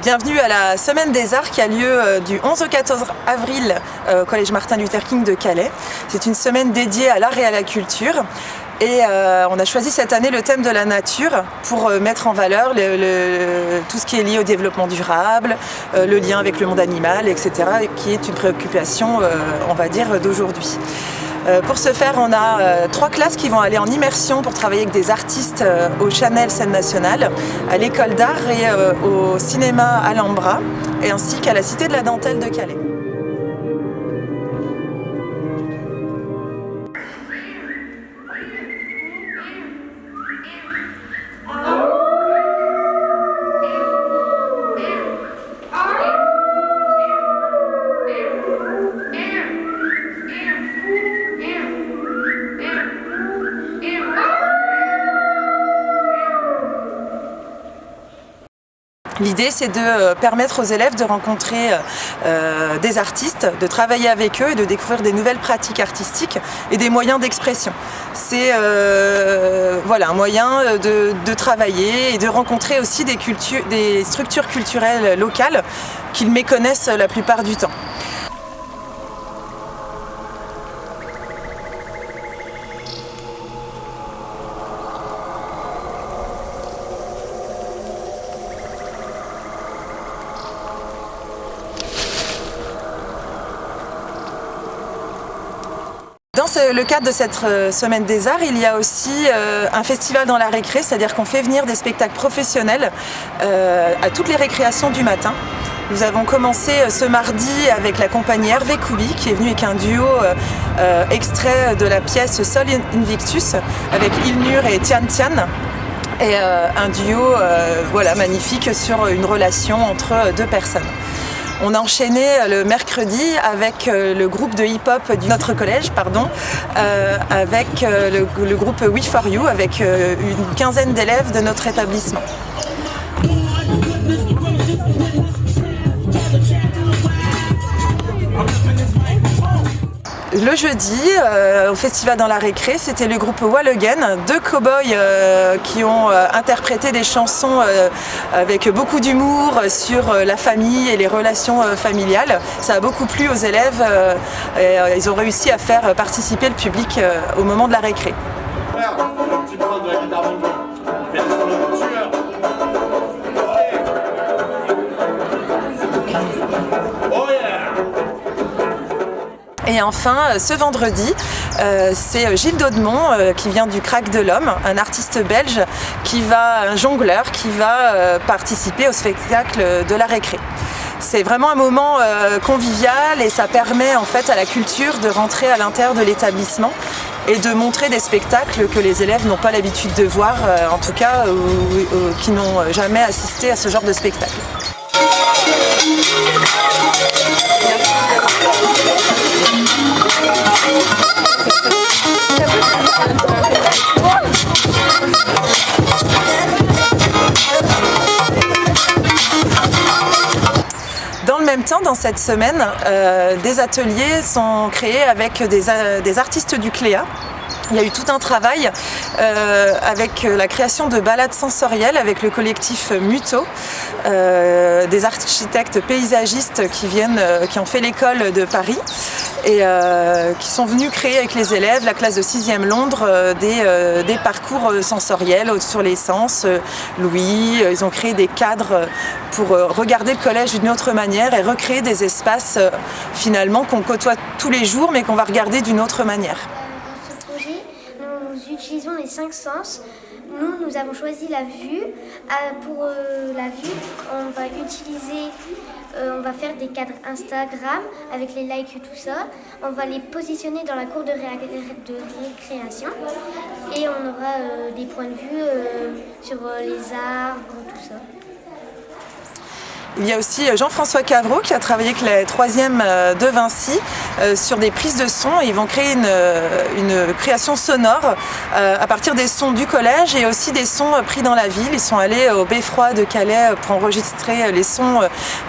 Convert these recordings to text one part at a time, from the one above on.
Bienvenue à la Semaine des Arts qui a lieu du 11 au 14 avril au Collège Martin Luther King de Calais. C'est une semaine dédiée à l'art et à la culture. Et on a choisi cette année le thème de la nature pour mettre en valeur tout ce qui est lié au développement durable, le lien avec le monde animal, etc., qui est une préoccupation, on va dire, d'aujourd'hui. Pour ce faire, on a 3 classes qui vont aller en immersion pour travailler avec des artistes au Chanel Scène Nationale, à l'école d'art et au cinéma Alhambra, et ainsi qu'à la Cité de la Dentelle de Calais. L'idée, c'est de permettre aux élèves de rencontrer des artistes, de travailler avec eux et de découvrir des nouvelles pratiques artistiques et des moyens d'expression. C'est voilà, un moyen de travailler et de rencontrer aussi des structures culturelles locales qu'ils méconnaissent la plupart du temps. Dans le cadre de cette Semaine des Arts, il y a aussi un festival dans la récré, c'est-à-dire qu'on fait venir des spectacles professionnels à toutes les récréations du matin. Nous avons commencé ce mardi avec la compagnie Hervé Koubi qui est venu avec un duo extrait de la pièce Sol Invictus avec Ilnur et Tian Tian. Et un duo voilà, magnifique sur une relation entre 2 personnes. On a enchaîné le mercredi avec le groupe de hip-hop de notre collège, avec le groupe We4You, avec une quinzaine d'élèves de notre établissement. Le jeudi, au festival dans la récré, c'était le groupe Wall Again, 2 cow-boys qui ont interprété des chansons avec beaucoup d'humour sur la famille et les relations familiales. Ça a beaucoup plu aux élèves et ils ont réussi à faire participer le public au moment de la récré. Et enfin, ce vendredi, c'est Gilles Daudemont qui vient du Crack de l'Homme, un artiste belge, un jongleur qui va participer au spectacle de la récré. C'est vraiment un moment convivial et ça permet en fait à la culture de rentrer à l'intérieur de l'établissement et de montrer des spectacles que les élèves n'ont pas l'habitude de voir, en tout cas, ou qui n'ont jamais assisté à ce genre de spectacle. Dans le même temps, dans cette semaine, des ateliers sont créés avec des artistes du Cléa. Il y a eu tout un travail avec la création de balades sensorielles avec le collectif Muto, des architectes paysagistes qui ont fait l'école de Paris et qui sont venus créer avec les élèves, la classe de 6e Londres, des parcours sensoriels sur les sens, l'ouïe. Ils ont créé des cadres pour regarder le collège d'une autre manière et recréer des espaces finalement qu'on côtoie tous les jours mais qu'on va regarder d'une autre manière. Nous utilisons les 5 sens. Nous avons choisi la vue. Pour la vue, on va faire des cadres Instagram avec les likes et tout ça. On va les positionner dans la cour de récréation et on aura des points de vue sur les arbres, tout ça. Il y a aussi Jean-François Cavreau qui a travaillé avec les 3e de Vinci sur des prises de son. Ils vont créer une création sonore à partir des sons du collège et aussi des sons pris dans la ville. Ils sont allés au Beffroi de Calais pour enregistrer les sons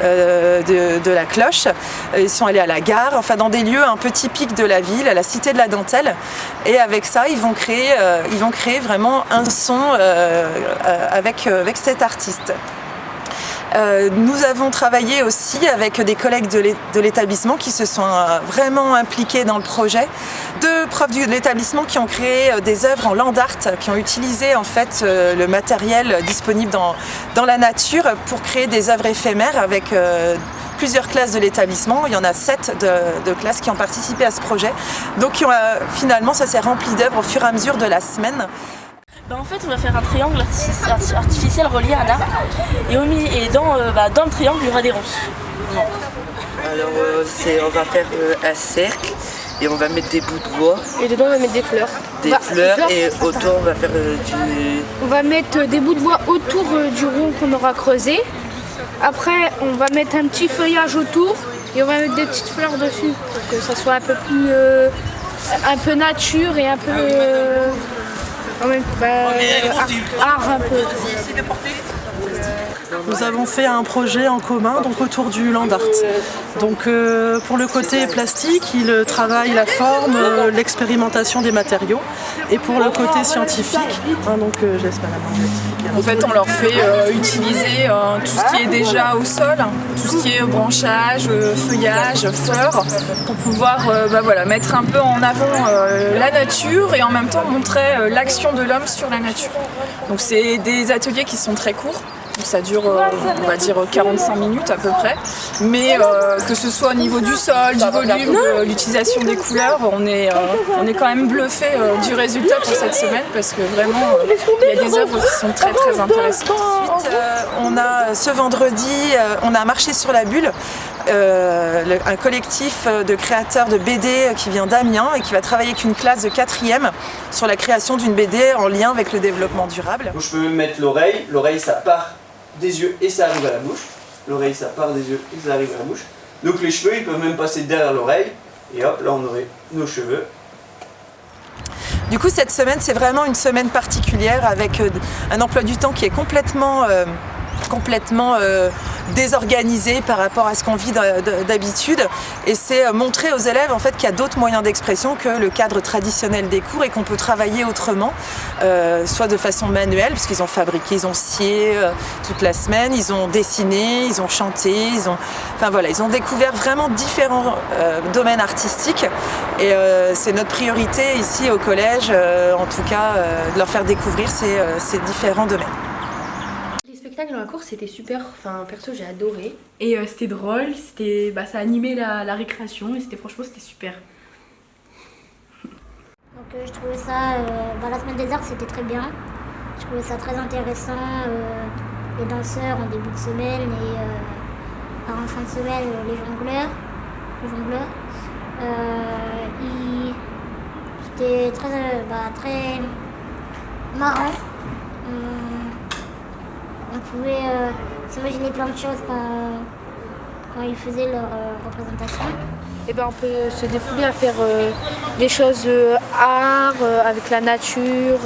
de la cloche. Ils sont allés à la gare, enfin dans des lieux un peu typiques de la ville, à la Cité de la Dentelle. Et avec ça, ils vont créer vraiment un son avec cet artiste. Nous avons travaillé aussi avec des collègues de l'établissement qui se sont vraiment impliqués dans le projet. 2 profs de l'établissement qui ont créé des œuvres en land art, qui ont utilisé en fait le matériel disponible dans la nature pour créer des œuvres éphémères avec plusieurs classes de l'établissement. Il y en a 7 de classes qui ont participé à ce projet. Donc finalement, ça s'est rempli d'œuvres au fur et à mesure de la semaine. En fait, on va faire un triangle artificiel relié à un arbre. Et dans le triangle, il y aura des ronces. Alors, on va faire un cercle et on va mettre des bouts de bois. Et dedans, on va mettre des fleurs. Fleurs et autour, on va faire On va mettre des bouts de bois autour du rond qu'on aura creusé. Après, on va mettre un petit feuillage autour et on va mettre des petites fleurs dessus pour que ça soit un peu plus un peu nature et un peu art un peu. Nous avons fait un projet en commun donc autour du land art. Donc pour le côté plastique, il travaille la forme, l'expérimentation des matériaux. Et pour le côté scientifique, donc je laisse Madame expliquer. En fait, on leur fait utiliser tout ce qui est déjà au sol, tout ce qui est branchage, feuillage, fleurs, pour pouvoir mettre un peu en avant la nature et en même temps montrer l'action de l'homme sur la nature. Donc c'est des ateliers qui sont très courts. Ça dure, on va dire, 45 minutes à peu près. Mais que ce soit au niveau du sol, du volume, de l'utilisation des couleurs, on est quand même bluffé du résultat pour cette semaine parce que vraiment, il y a des œuvres qui sont très très intéressantes. Ensuite, on a ce vendredi, on a marché sur la bulle. Un collectif de créateurs de BD qui vient d'Amiens et qui va travailler avec une classe de 4e sur la création d'une BD en lien avec le développement durable. Donc je peux même mettre l'oreille, l'oreille ça part des yeux et ça arrive à la bouche. L'oreille ça part des yeux et ça arrive à la bouche. Donc les cheveux ils peuvent même passer derrière l'oreille et hop là on aurait nos cheveux. Du coup cette semaine c'est vraiment une semaine particulière avec un emploi du temps qui est complètement désorganisé par rapport à ce qu'on vit d'habitude et c'est montrer aux élèves en fait qu'il y a d'autres moyens d'expression que le cadre traditionnel des cours et qu'on peut travailler autrement, soit de façon manuelle parce qu'ils ont fabriqué, ils ont scié toute la semaine, ils ont dessiné, ils ont chanté, ils ont découvert vraiment différents domaines artistiques et c'est notre priorité ici au collège en tout cas de leur faire découvrir ces différents domaines. Dans la course c'était super, perso j'ai adoré et c'était drôle, ça animait la récréation et franchement c'était super. Donc je trouvais ça, la semaine des arts c'était très bien, je trouvais ça très intéressant, les danseurs en début de semaine et en fin de semaine les jongleurs. C'était très marrant. On pouvait s'imaginer plein de choses quand ils faisaient leur représentation. Et on peut se défouler à faire des choses art, avec la nature.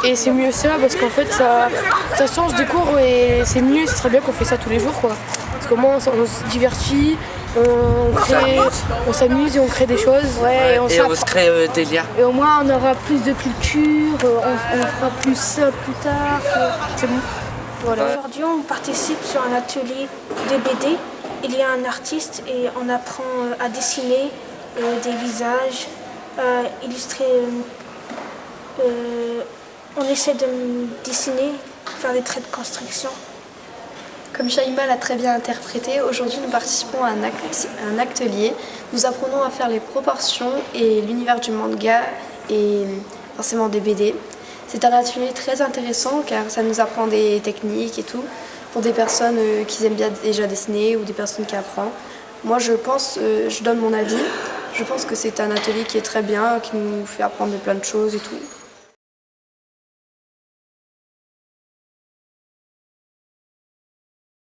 Et c'est mieux ça parce qu'en fait ça change des cours et c'est mieux, ce serait bien qu'on fait ça tous les jours quoi. Parce qu'au moins on se divertit, on s'amuse et on crée des choses. Ouais, et on se crée des liens. Et au moins on aura plus de culture, on fera plus ça plus tard. C'est bon. Voilà. Aujourd'hui on participe sur un atelier de BD. Il y a un artiste et on apprend à dessiner des visages, à illustrer. On essaie de dessiner, faire des traits de construction. Comme Shaima l'a très bien interprété, aujourd'hui nous participons à un atelier. Nous apprenons à faire les proportions et l'univers du manga et forcément des BD. C'est un atelier très intéressant car ça nous apprend des techniques et tout pour des personnes qui aiment bien déjà dessiner ou des personnes qui apprennent. Moi je donne mon avis, je pense que c'est un atelier qui est très bien, qui nous fait apprendre plein de choses et tout.